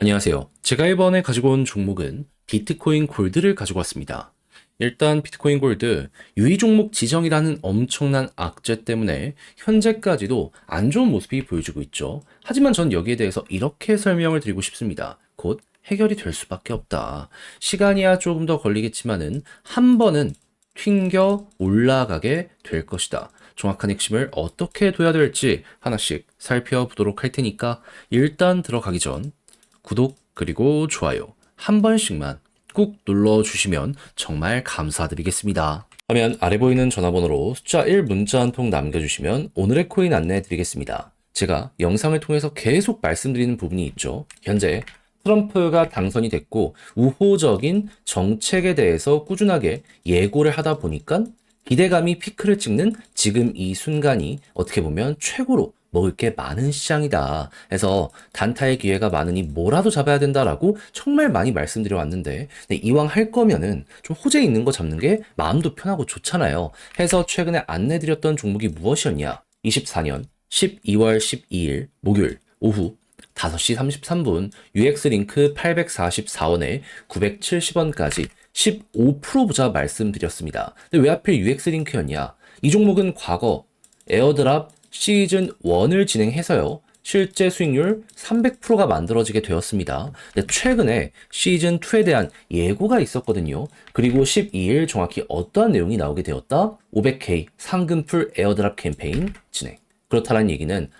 안녕하세요. 제가 이번에 가지고 온 종목은 비트코인 골드를 가지고 왔습니다. 일단 비트코인 골드 유의 종목 지정이라는 엄청난 악재 때문에 현재까지도 안 좋은 모습이 보여주고 있죠. 하지만 전 여기에 대해서 이렇게 설명을 드리고 싶습니다. 곧 해결이 될 수밖에 없다. 시간이야 조금 더 걸리겠지만은 한 번은 튕겨 올라가게 될 것이다. 정확한 핵심을 어떻게 둬야 될지 하나씩 살펴보도록 할 테니까 일단 들어가기 전 구독 그리고 좋아요 한 번씩만 꾹 눌러주시면 정말 감사드리겠습니다. 화면 아래 보이는 전화번호로 숫자 1 문자 한 통 남겨주시면 오늘의 코인 안내해 드리겠습니다. 제가 영상을 통해서 계속 말씀드리는 부분이 있죠. 현재 트럼프가 당선이 됐고 우호적인 정책에 대해서 꾸준하게 예고를 하다 보니까 기대감이 피크를 찍는 지금 이 순간이 어떻게 보면 최고로 먹을 게 많은 시장이다. 해서 단타의 기회가 많으니 뭐라도 잡아야 된다라고 정말 많이 말씀드려 왔는데 이왕 할 거면은 좀 호재 있는 거 잡는 게 마음도 편하고 좋잖아요. 해서 최근에 안내드렸던 종목이 무엇이었냐? 24년 12월 12일 목요일 오후 5시 33분 UX링크 844원에 970원까지 15% 보자 말씀드렸습니다. 근데 왜 하필 UX링크였냐? 이 종목은 과거 에어드랍 시즌 1을 진행해서요. 실제 수익률 300%가 만들어지게 되었습니다. 근데 최근에 시즌 2에 대한 예고가 있었거든요. 그리고 12일 정확히 어떠한 내용이 나오게 되었다? 500K 상금풀 에어드랍 캠페인 진행. 그렇다는 얘기는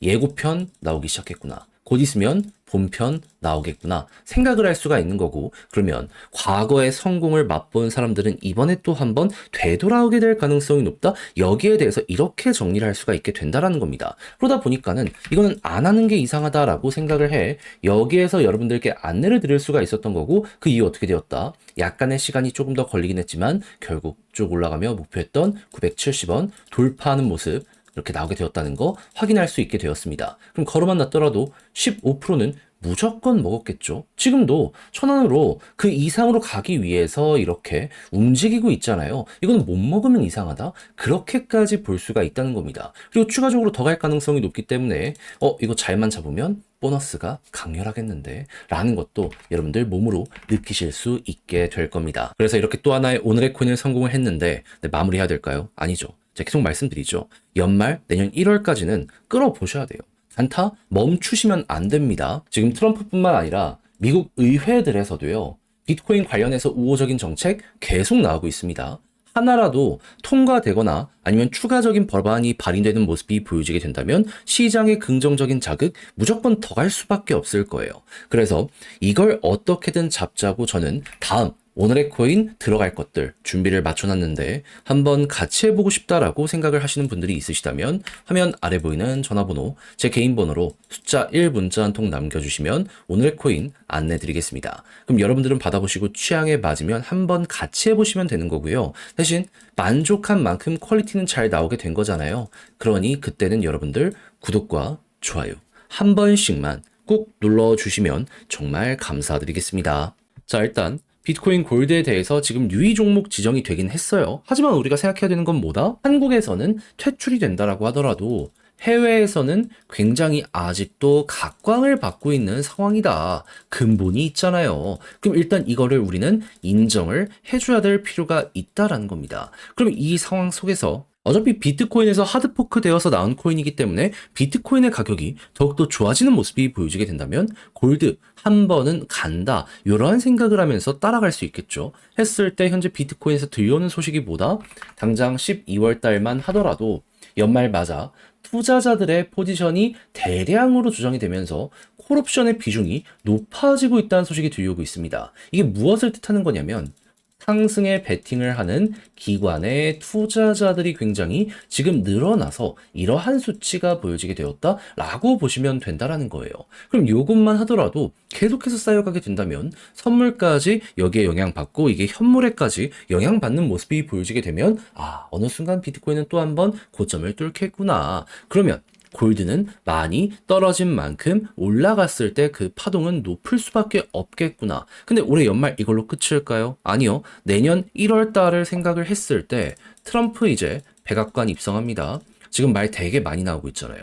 예고편 나오기 시작했구나. 곧 있으면 본편 나오겠구나 생각을 할 수가 있는 거고, 그러면 과거의 성공을 맛본 사람들은 이번에 또 한번 되돌아오게 될 가능성이 높다. 여기에 대해서 이렇게 정리를 할 수가 있게 된다라는 겁니다. 그러다 보니까는 이거는 안 하는 게 이상하다라고 생각을 해 여기에서 여러분들께 안내를 드릴 수가 있었던 거고, 그 이후 어떻게 되었다? 약간의 시간이 조금 더 걸리긴 했지만 결국 쭉 올라가며 목표했던 970원 돌파하는 모습 이렇게 나오게 되었다는 거 확인할 수 있게 되었습니다. 그럼 걸어만 놨더라도 15%는 무조건 먹었겠죠. 지금도 1,000원으로 그 이상으로 가기 위해서 이렇게 움직이고 있잖아요. 이건 못 먹으면 이상하다? 그렇게까지 볼 수가 있다는 겁니다. 그리고 추가적으로 더 갈 가능성이 높기 때문에 이거 잘만 잡으면 보너스가 강렬하겠는데 라는 것도 여러분들 몸으로 느끼실 수 있게 될 겁니다. 그래서 이렇게 또 하나의 오늘의 코인을 성공을 했는데 마무리해야 될까요? 아니죠. 제가 계속 말씀드리죠. 연말 내년 1월까지는 끌어보셔야 돼요. 단타 멈추시면 안 됩니다. 지금 트럼프뿐만 아니라 미국 의회들에서도요. 비트코인 관련해서 우호적인 정책 계속 나오고 있습니다. 하나라도 통과되거나 아니면 추가적인 법안이 발의되는 모습이 보여지게 된다면 시장의 긍정적인 자극 무조건 더 갈 수밖에 없을 거예요. 그래서 이걸 어떻게든 잡자고 저는 다음 오늘의 코인 들어갈 것들 준비를 맞춰놨는데 한번 같이 해보고 싶다라고 생각을 하시는 분들이 있으시다면 화면 아래 보이는 전화번호 제 개인 번호로 숫자 1 문자 한 통 남겨주시면 오늘의 코인 안내드리겠습니다. 그럼 여러분들은 받아보시고 취향에 맞으면 한번 같이 해보시면 되는 거고요. 대신 만족한 만큼 퀄리티는 잘 나오게 된 거잖아요. 그러니 그때는 여러분들 구독과 좋아요 한 번씩만 꾹 눌러주시면 정말 감사드리겠습니다. 자, 일단 비트코인 골드에 대해서 지금 유의 종목 지정이 되긴 했어요. 하지만 우리가 생각해야 되는 건 뭐다? 한국에서는 퇴출이 된다라고 하더라도 해외에서는 굉장히 아직도 각광을 받고 있는 상황이다. 근본이 있잖아요. 그럼 일단 이거를 우리는 인정을 해줘야 될 필요가 있다라는 겁니다. 그럼 이 상황 속에서 어차피 비트코인에서 하드포크 되어서 나온 코인이기 때문에 비트코인의 가격이 더욱더 좋아지는 모습이 보여지게 된다면 골드 한 번은 간다. 이러한 생각을 하면서 따라갈 수 있겠죠. 했을 때 현재 비트코인에서 들려오는 소식이 뭐다? 당장 12월 달만 하더라도 연말 맞아 투자자들의 포지션이 대량으로 조정이 되면서 콜옵션의 비중이 높아지고 있다는 소식이 들려오고 있습니다. 이게 무엇을 뜻하는 거냐면 상승에 베팅을 하는 기관의 투자자들이 굉장히 지금 늘어나서 이러한 수치가 보여지게 되었다라고 보시면 된다라는 거예요. 그럼 이것만 하더라도 계속해서 쌓여가게 된다면 선물까지 여기에 영향받고 이게 현물에까지 영향받는 모습이 보여지게 되면 어느 순간 비트코인은 또 한번 고점을 뚫겠구나. 그러면 골드는 많이 떨어진 만큼 올라갔을 때 그 파동은 높을 수밖에 없겠구나. 근데 올해 연말 이걸로 끝일까요? 아니요. 내년 1월 달을 생각을 했을 때 트럼프 이제 백악관 입성합니다. 지금 말 되게 많이 나오고 있잖아요.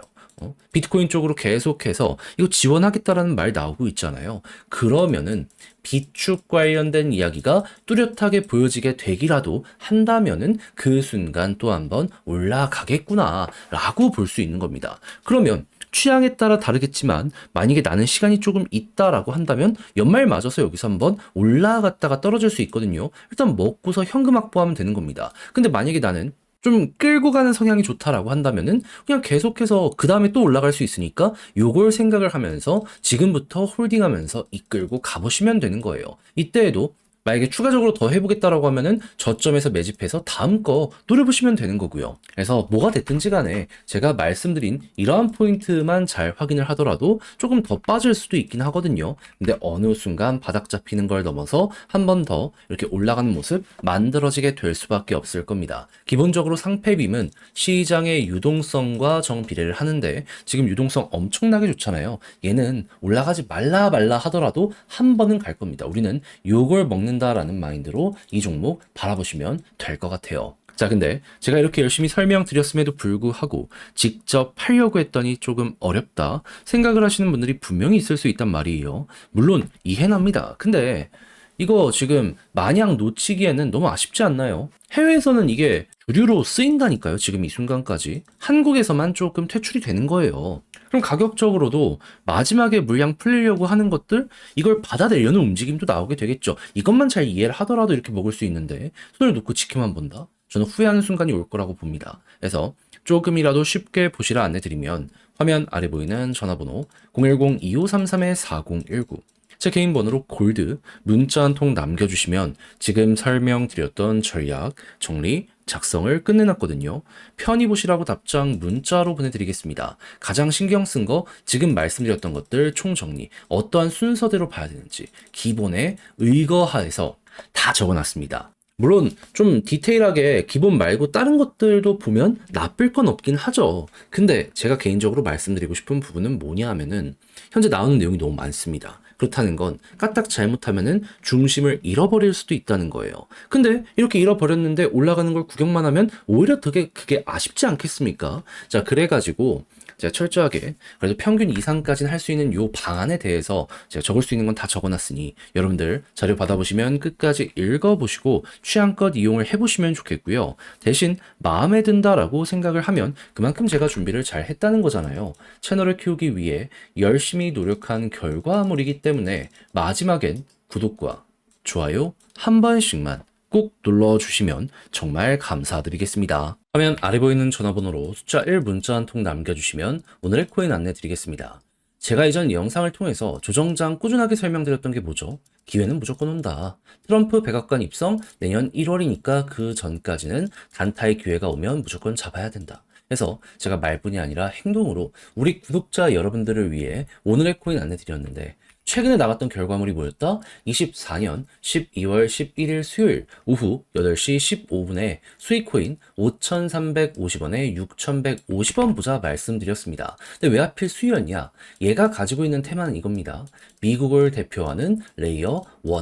비트코인 쪽으로 계속해서 이거 지원하겠다라는 말 나오고 있잖아요. 그러면은 비축 관련된 이야기가 뚜렷하게 보여지게 되기라도 한다면은 그 순간 또 한번 올라가겠구나라고 볼 수 있는 겁니다. 그러면 취향에 따라 다르겠지만 만약에 나는 시간이 조금 있다라고 한다면 연말 맞아서 여기서 한번 올라갔다가 떨어질 수 있거든요. 일단 먹고서 현금 확보하면 되는 겁니다. 근데 만약에 나는 좀 끌고 가는 성향이 좋다라고 한다면은 그냥 계속해서 그 다음에 또 올라갈 수 있으니까 요걸 생각을 하면서 지금부터 홀딩하면서 이끌고 가보시면 되는 거예요. 이때에도 만약에 추가적으로 더 해보겠다라고 하면은 저점에서 매집해서 다음 거 노려보시면 되는 거고요. 그래서 뭐가 됐든지 간에 제가 말씀드린 이러한 포인트만 잘 확인을 하더라도 조금 더 빠질 수도 있긴 하거든요. 근데 어느 순간 바닥 잡히는 걸 넘어서 한 번 더 이렇게 올라가는 모습 만들어지게 될 수밖에 없을 겁니다. 기본적으로 상패빔은 시장의 유동성과 정비례를 하는데 지금 유동성 엄청나게 좋잖아요. 얘는 올라가지 말라 하더라도 한 번은 갈 겁니다. 우리는 요걸 먹는다라는 마인드로 이 종목 바라보시면 될 것 같아요. 자, 근데 제가 이렇게 열심히 설명드렸음에도 불구하고 직접 팔려고 했더니 조금 어렵다 생각을 하시는 분들이 분명히 있을 수 있단 말이에요. 물론 이해납니다. 근데 이거 지금 마냥 놓치기에는 너무 아쉽지 않나요? 해외에서는 이게 주류로 쓰인다니까요. 지금 이 순간까지. 한국에서만 조금 퇴출이 되는 거예요. 그럼 가격적으로도 마지막에 물량 풀리려고 하는 것들, 이걸 받아내려는 움직임도 나오게 되겠죠. 이것만 잘 이해를 하더라도 이렇게 먹을 수 있는데 손을 놓고 지켜만 본다? 저는 후회하는 순간이 올 거라고 봅니다. 그래서 조금이라도 쉽게 보시라 안내드리면 화면 아래 보이는 전화번호 010-2533-4019 제 개인 번호로 골드 문자 한 통 남겨주시면 지금 설명드렸던 전략, 정리, 작성을 끝내놨거든요. 편히 보시라고 답장 문자로 보내드리겠습니다. 가장 신경 쓴 거 지금 말씀드렸던 것들 총정리, 어떠한 순서대로 봐야 되는지 기본에 의거하여서 다 적어놨습니다. 물론 좀 디테일하게 기본 말고 다른 것들도 보면 나쁠 건 없긴 하죠. 근데 제가 개인적으로 말씀드리고 싶은 부분은 뭐냐 하면은 현재 나오는 내용이 너무 많습니다. 그렇다는 건 까딱 잘못하면은 중심을 잃어버릴 수도 있다는 거예요. 근데 이렇게 잃어버렸는데 올라가는 걸 구경만 하면 오히려 되게 그게 아쉽지 않겠습니까? 자, 그래가지고 제가 철저하게 그래도 평균 이상까지는 할 수 있는 요 방안에 대해서 제가 적을 수 있는 건 다 적어놨으니 여러분들 자료 받아보시면 끝까지 읽어보시고 취향껏 이용을 해보시면 좋겠고요. 대신 마음에 든다라고 생각을 하면 그만큼 제가 준비를 잘 했다는 거잖아요. 채널을 키우기 위해 열심히 노력한 결과물이기 때문에 마지막엔 구독과 좋아요 한 번씩만 꼭 눌러주시면 정말 감사드리겠습니다. 화면 아래 보이는 전화번호로 숫자 1 문자 한 통 남겨주시면 오늘의 코인 안내 드리겠습니다. 제가 이전 영상을 통해서 조정장 꾸준하게 설명드렸던 게 뭐죠? 기회는 무조건 온다. 트럼프 백악관 입성 내년 1월이니까 그 전까지는 단타의 기회가 오면 무조건 잡아야 된다. 그래서 제가 말뿐이 아니라 행동으로 우리 구독자 여러분들을 위해 오늘의 코인 안내 드렸는데 최근에 나갔던 결과물이 뭐였다? 24년 12월 11일 수요일 오후 8시 15분에 수익코인 5,350원에 6,150원 보자 말씀드렸습니다. 근데 왜 하필 수요였냐? 얘가 가지고 있는 테마는 이겁니다. 미국을 대표하는 레이어 1.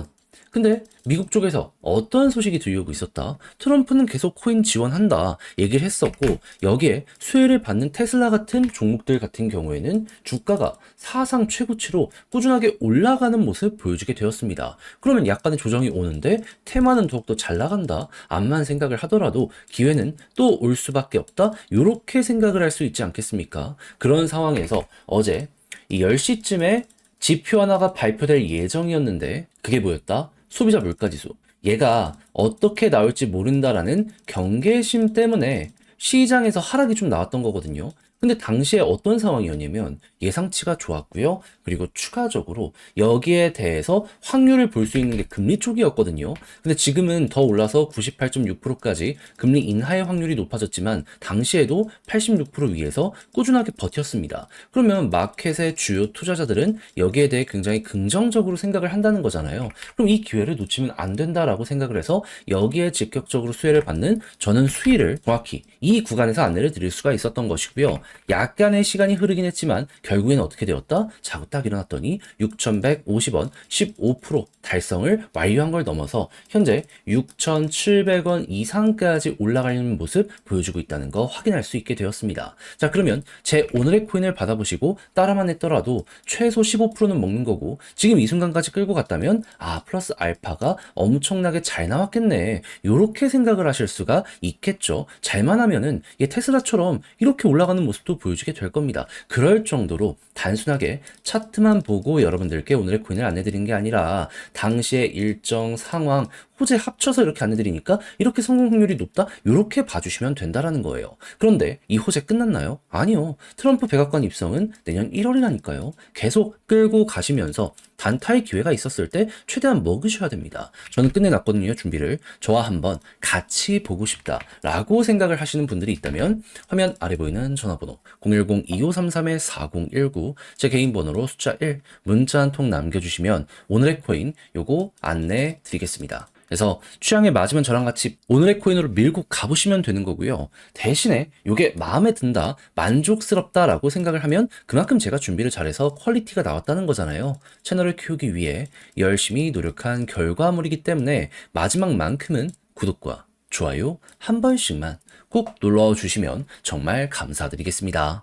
근데 미국 쪽에서 어떤 소식이 들려오고 있었다? 트럼프는 계속 코인 지원한다 얘기를 했었고 여기에 수혜를 받는 테슬라 같은 종목들 같은 경우에는 주가가 사상 최고치로 꾸준하게 올라가는 모습 보여주게 되었습니다. 그러면 약간의 조정이 오는데 테마는 더욱더 잘 나간다 암만 생각을 하더라도 기회는 또 올 수밖에 없다 이렇게 생각을 할 수 있지 않겠습니까? 그런 상황에서 어제 이 10시쯤에 지표 하나가 발표될 예정이었는데 그게 뭐였다? 소비자 물가지수. 얘가 어떻게 나올지 모른다라는 경계심 때문에 시장에서 하락이 좀 나왔던 거거든요. 근데 당시에 어떤 상황이었냐면 예상치가 좋았고요. 그리고 추가적으로 여기에 대해서 확률을 볼 수 있는 게 금리 쪽이었거든요. 근데 지금은 더 올라서 98.6%까지 금리 인하의 확률이 높아졌지만 당시에도 86% 위에서 꾸준하게 버텼습니다. 그러면 마켓의 주요 투자자들은 여기에 대해 굉장히 긍정적으로 생각을 한다는 거잖아요. 그럼 이 기회를 놓치면 안 된다라고 생각을 해서 여기에 직격적으로 수혜를 받는 저는 수위를 정확히 이 구간에서 안내를 드릴 수가 있었던 것이고요. 약간의 시간이 흐르긴 했지만 결국에는 어떻게 되었다? 자고 딱 일어났더니 6,150원 15% 달성을 완료한 걸 넘어서 현재 6,700원 이상까지 올라가는 모습 보여주고 있다는 거 확인할 수 있게 되었습니다. 자, 그러면 제 오늘의 코인을 받아보시고 따라만 했더라도 최소 15%는 먹는 거고 지금 이 순간까지 끌고 갔다면 플러스 알파가 엄청나게 잘 나왔겠네. 요렇게 생각을 하실 수가 있겠죠. 잘만 하면은 테슬라처럼 이렇게 올라가는 모습도 보여주게 될 겁니다. 그럴 정도로 단순하게 차트만 보고 여러분들께 오늘의 코인을 안내드리는 게 아니라 당시의 일정 상황 호재 합쳐서 이렇게 안내드리니까 이렇게 성공 확률이 높다? 이렇게 봐주시면 된다라는 거예요. 그런데 이 호재 끝났나요? 아니요. 트럼프 백악관 입성은 내년 1월이라니까요. 계속 끌고 가시면서 단타의 기회가 있었을 때 최대한 먹으셔야 됩니다. 저는 끝내놨거든요, 준비를. 저와 한번 같이 보고 싶다라고 생각을 하시는 분들이 있다면 화면 아래 보이는 전화번호 010-2533-4019 제 개인 번호로 숫자 1 문자 한 통 남겨주시면 오늘의 코인 요거 안내 드리겠습니다. 그래서 취향에 맞으면 저랑 같이 오늘의 코인으로 밀고 가보시면 되는 거고요. 대신에 이게 마음에 든다, 만족스럽다라고 생각을 하면 그만큼 제가 준비를 잘해서 퀄리티가 나왔다는 거잖아요. 채널을 키우기 위해 열심히 노력한 결과물이기 때문에 마지막만큼은 구독과 좋아요 한 번씩만 꼭 눌러주시면 정말 감사드리겠습니다.